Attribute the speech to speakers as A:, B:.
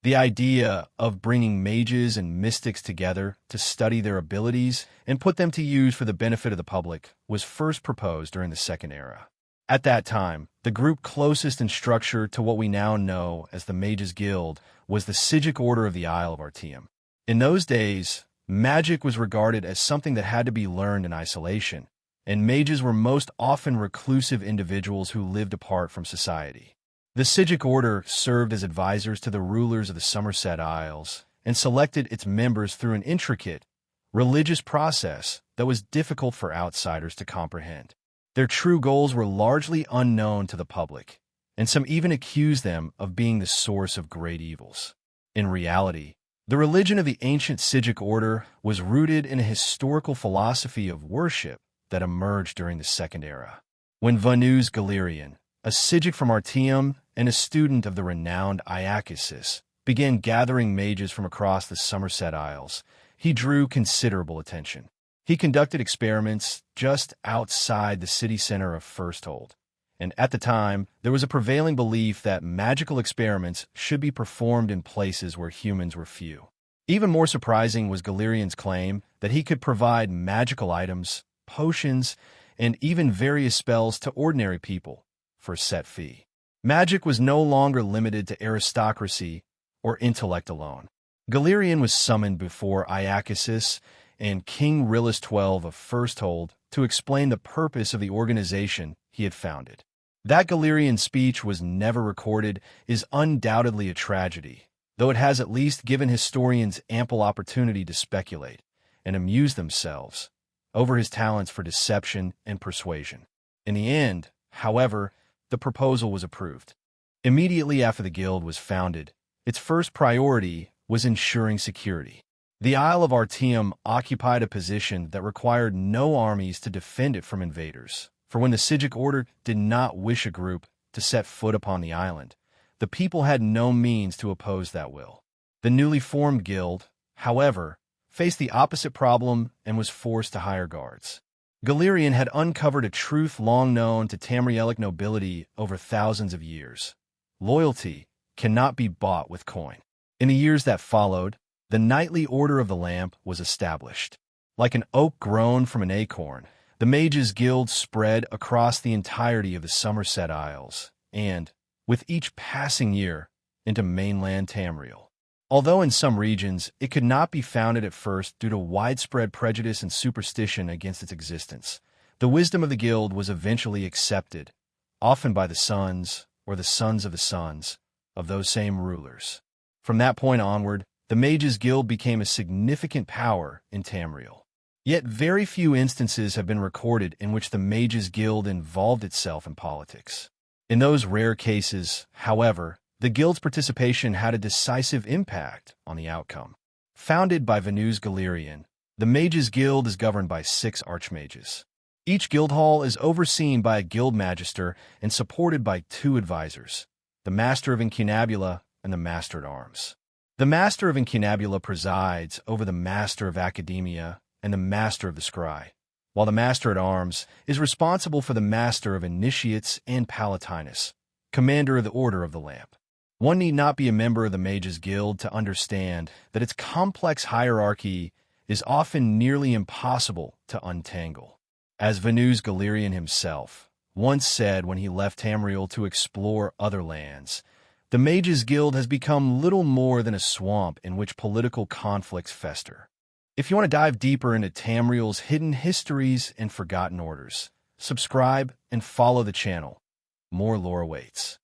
A: The idea of bringing mages and mystics together to study their abilities and put them to use for the benefit of the public was first proposed during the Second Era. At that time, the group closest in structure to what we now know as the Mages Guild was the Psijic Order of the Isle of Artaeum. In those days, magic was regarded as something that had to be learned in isolation, and mages were most often reclusive individuals who lived apart from society. The Psijic Order served as advisors to the rulers of the Summerset Isles and selected its members through an intricate, religious process that was difficult for outsiders to comprehend. Their true goals were largely unknown to the public, and some even accused them of being the source of great evils. In reality, the religion of the ancient Psijic Order was rooted in a historical philosophy of worship that emerged during the Second Era. When Venus Galerian, a Psijic from Artaeum and a student of the renowned Iacasis, began gathering mages from across the Summerset Isles, he drew considerable attention. He conducted experiments just outside the city center of Firsthold, and at the time, there was a prevailing belief that magical experiments should be performed in places where humans were few. Even more surprising was Galerian's claim that he could provide magical items, potions, and even various spells to ordinary people for a set fee. Magic was no longer limited to aristocracy or intellect alone. Galerian was summoned before Iacasis and King Rillis XII of Firsthold to explain the purpose of the organization he had founded. That Galerian speech was never recorded is undoubtedly a tragedy, though it has at least given historians ample opportunity to speculate and amuse themselves over his talents for deception and persuasion. In the end, however, the proposal was approved. Immediately after the guild was founded, its first priority was ensuring security. The Isle of Artaeum occupied a position that required no armies to defend it from invaders, for when the Psijic Order did not wish a group to set foot upon the island, the people had no means to oppose that will. The newly formed guild, however, faced the opposite problem and was forced to hire guards. Galerian had uncovered a truth long known to Tamrielic nobility over thousands of years. Loyalty cannot be bought with coin. In the years that followed, the Knightly Order of the Lamp was established. Like an oak grown from an acorn, the Mages Guild spread across the entirety of the Summerset Isles, and, with each passing year, into mainland Tamriel. Although in some regions it could not be founded at first due to widespread prejudice and superstition against its existence, the wisdom of the guild was eventually accepted, often by the sons or the sons of the sons of those same rulers. From that point onward, the Mages Guild became a significant power in Tamriel. Yet very few instances have been recorded in which the Mages Guild involved itself in politics. In those rare cases, however, the guild's participation had a decisive impact on the outcome. Founded by Venus Galerian, the Mages Guild is governed by 6 archmages. Each guild hall is overseen by a guild magister and supported by 2 advisors, the Master of Incunabula and the Master at Arms. The Master of Incunabula presides over the Master of Academia and the Master of the Scry, while the Master at Arms is responsible for the Master of Initiates and Palatinus, Commander of the Order of the Lamp. One need not be a member of the Mages Guild to understand that its complex hierarchy is often nearly impossible to untangle. As Venus Galerian himself once said when he left Tamriel to explore other lands, the Mages Guild has become little more than a swamp in which political conflicts fester. If you want to dive deeper into Tamriel's hidden histories and forgotten orders, subscribe and follow the channel. More lore awaits.